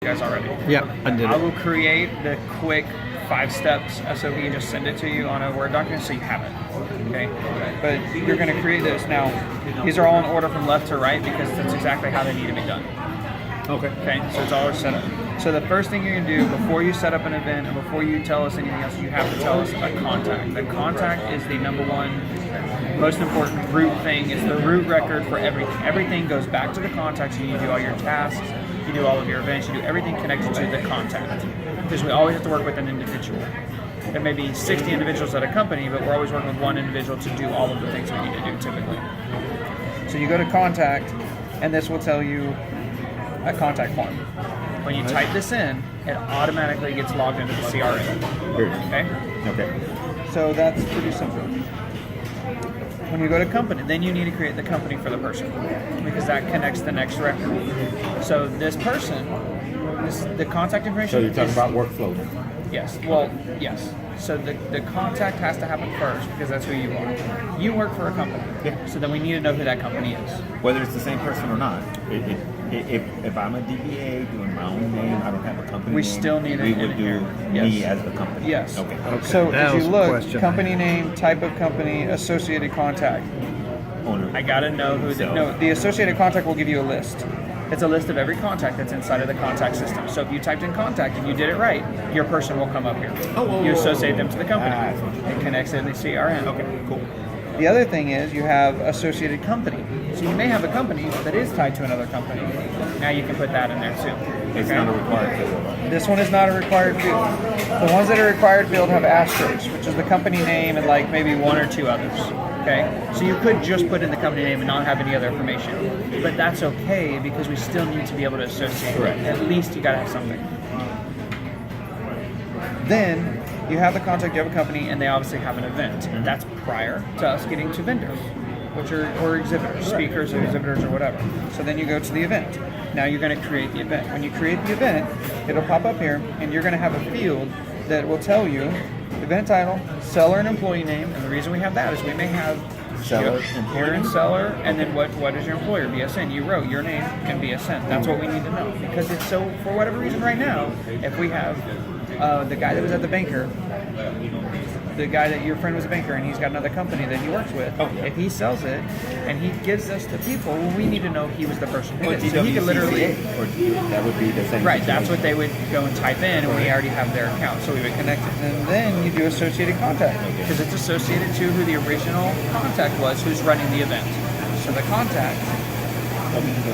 guys already. Yeah, I did. I will create the quick 5 steps SOP and just send it to you on a Word document so you have it. Okay? But you're going to create this. Now, these are all in order from left to right because that's exactly how they need to be done. Okay. Okay, so it's all set up. So the first thing you're going to do before you set up an event and before you tell us anything else, you have to tell us a contact. The contact is the number one most important root thing. It's the root record for everything. Everything goes back to the contact. So you do all your tasks, you do all of your events, you do everything connected to the contact. Because we always have to work with an individual. There may be 60 individuals at a company, but we're always working with one individual to do all of the things we need to do typically. So you go to contact, and this will tell you a contact form. When you type this in, it automatically gets logged into the CRM. Okay? Okay. So that's pretty simple. When you go to company, then you need to create the company for the person because that connects the next record. So this person, the contact information. So you're talking about workflow. Yes. Well, yes. So the contact has to happen first because that's who you are. You work for a company. Yeah. So then we need to know who that company is. Whether it's the same person or not. If I'm a DBA doing my own name, I don't have a company We name, still need we it would in do here. me Yes. as the company. Yes. Okay. So That if was you the look, question. company name, type of company, associated contact. Owner. I gotta know who the associated contact will give you a list. It's a list of every contact that's inside of the contact system. So if you typed in contact and you did it right, your person will come up here. You associate them to the company. It connects in the CRM. Okay, cool. The other thing is you have associated company. So you may have a company that is tied to another company. Now you can put that in there too. It's Okay? not a required field. This one is not a required field. The ones that are required field have asterisks, which is the company name and like maybe 1 or 2 others. Okay, so you could just put in the company name and not have any other information, but that's okay because we still need to be able to associate. Correct. At least you got to have something. Then you have the contact, you have a company, and they obviously have an event. That's prior to us getting to vendors, or exhibitors, speakers or exhibitors or whatever. So then you go to the event. Now you're going to create the event. When you create the event, it'll pop up here, and you're going to have a field that will tell you event title, seller and employee name. And the reason we have that is we may have Seller, here and seller, and then what is your employer? BSN. You wrote your name and BSN. That's what we need to know because it's so. For whatever reason, right now, if we have the guy that was at the banker, the guy that your friend was a banker and he's got another company that he works with, if he sells it and he gives us the people, well, we need to know he was the person who did it. So he could literally. Or that would be the same. Right, situation. that's what they would go and type in, and we already have their account, so we would connect it. And then you do associated contact, because it's associated to who the original contact was, who's running the event. So the contact,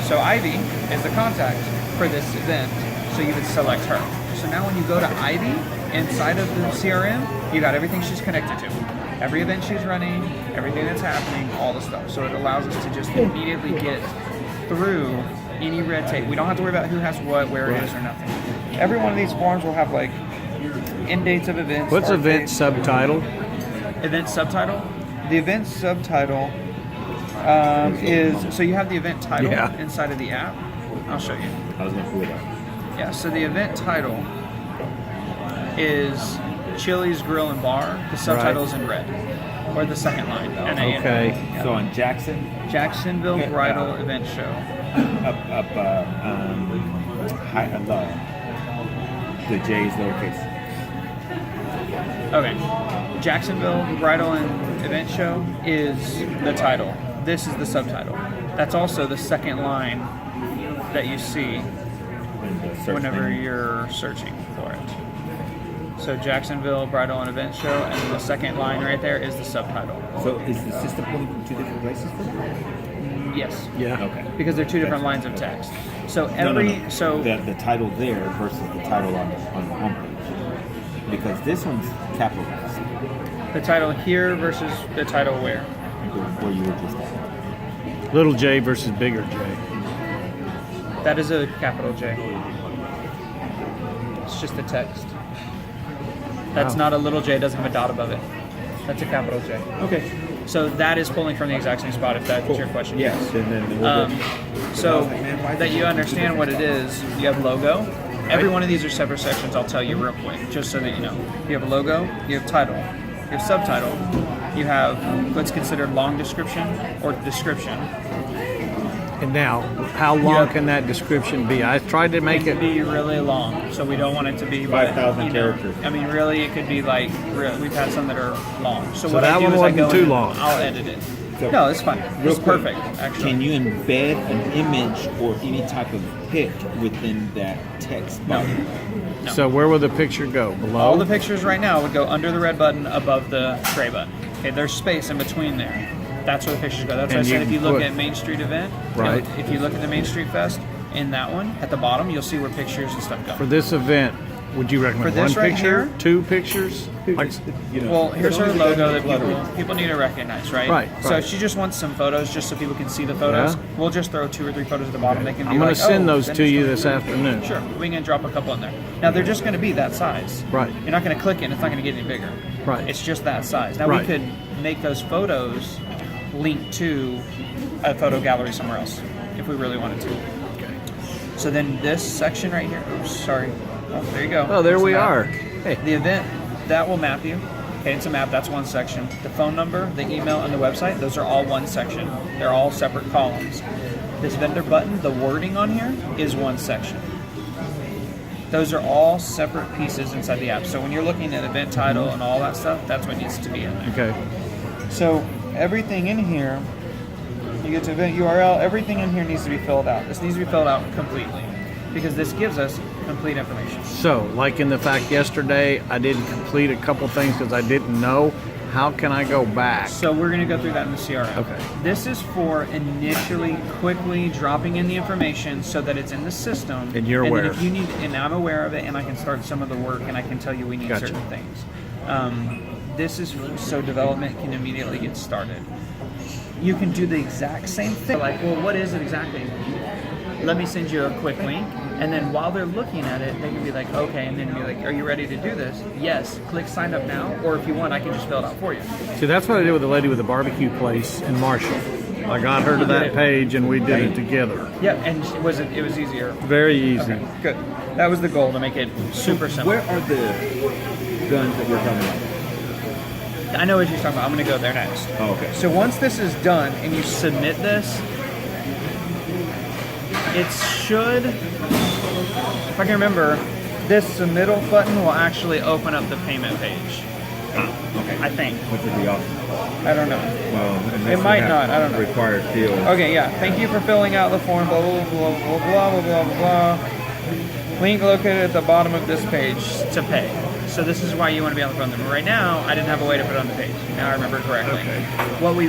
so Ivy is the contact for this event, so you would select her. So now when you go to Ivy, inside of the CRM, you got everything she's connected to. Every event she's running, everything that's happening, all the stuff. So it allows us to just immediately get through any red tape. We don't have to worry about who has what, where it is, or nothing. Every one of these forms will have like end dates of events. What's start event dates. subtitle? Event subtitle? The event subtitle is, so you have the event title inside of the app. I'll show you. I was going to pull it up. Yeah, so the event title is Chili's Grill and Bar. The subtitle is in red. Or the second line. Okay. Yeah. So on Jacksonville Bridal Event Show. The J is lowercase. Okay. Jacksonville Bridal and Event Show is the title. This is the subtitle. That's also the second line that you see whenever you're searching for it. So Jacksonville Bridal and Event Show, and then the second line right there is the subtitle. So is the system pulling from 2 different places for that? Yes. Yeah. Okay. Because they're 2 different lines of text. So No. so the title there versus the title on the homepage. Because this one's capitalized. the title here versus the title where. Where you were just at. Little J versus bigger J. That is a capital J. It's just the text. That's not a little j, it doesn't have a dot above it. That's a capital J. Okay. So that is pulling from the exact same spot, if that's your question. Yes. And then we'll go. So that you understand what it is, you have logo. Every one of these are separate sections, I'll tell you real quick, just so that you know. You have a logo, you have title, you have subtitle, you have what's considered long description or description, And now, how long can that description be? I tried to make It it. can be really long, so we don't want it to be 5,000 you know, characters. I mean, really, it could be like we've had some that are long. So what that I do one is I wasn't go too in, long. I'll edit it. So, No, it's fine. real It's quick, perfect, actually. Can you embed an image or any type of pic within that text No. button? No. So where will the picture go? Below? All the pictures right now would go under the red button, above the gray button. Okay, there's space in between there. That's where the pictures go. That's why I And you said if you can look put- at Main Street event, Right. If you look at the Main Street Fest, in that one, at the bottom, you'll see where pictures and stuff go. For this event, would you recommend For this one right picture, here? 2 pictures? Like, You know, Well, here's but her only logo that clutter. people need to recognize, right? Right, So right. she just wants some photos just so people can see the photos. Yeah. We'll just throw 2 or 3 photos at the bottom. They can be I'm going like, to send oh, those then to it's you gonna- this afternoon. Sure, we can drop a couple in there. Now they're just going to be that size. Right. You're not going to click it; and it's not going to get any bigger. Right. It's just that size. Now Right. we could make those photos link to a photo gallery somewhere else if we really wanted to. Okay. So then this section right here. Oops, sorry. Oh, there you go. Oh, there There's we the map. are. Hey. The event that will map you. Okay, it's a map. That's one section. The phone number, the email, and the website. Those are all one section. They're all separate columns. This vendor button, the wording on here is one section. Those are all separate pieces inside the app. So when you're looking at event title and all that stuff, that's what needs to be in there. Okay. So everything in here, you get to event URL, everything in here needs to be filled out. This needs to be filled out completely because this gives us complete information. So, like in the fact yesterday, I didn't complete a couple things because I didn't know. How can I go back? So we're going to go through that in the CRM. Okay. This is for initially, quickly dropping in the information so that it's in the system. And you're then aware. if you need, and I'm aware of it, and I can start some of the work, and I can tell you we need Gotcha. certain things. This is so development can immediately get started. You can do the exact same thing. Like, well, what is it exactly? Let me send you a quick link. And then while they're looking at it, they can be like, okay, and then be like, are you ready to do this? Yes. Click sign up now. Or if you want, I can just fill it out for you. See, that's what I did with the lady with the barbecue place in Marshall. I got her to that page and we did it together. Yeah, and it was easier. Very easy. Okay, good. That was the goal, to make it super simple. Where are the guns that we're talking about? I know what you're talking about. I'm going to go there next. Oh, okay. So once this is done and you submit this, it should, if I can remember, this submittal button will actually open up the payment page. Okay. I think. Which would be awesome. I don't know. Well, It might not. I don't know. Required field. Okay, yeah. Thank you for filling out the form. Blah blah blah blah blah blah blah blah. Link located at the bottom of this page to pay. So this is why you want to be on the phone number. Right now, I didn't have a way to put it on the page. Now I remember correctly. Okay. What we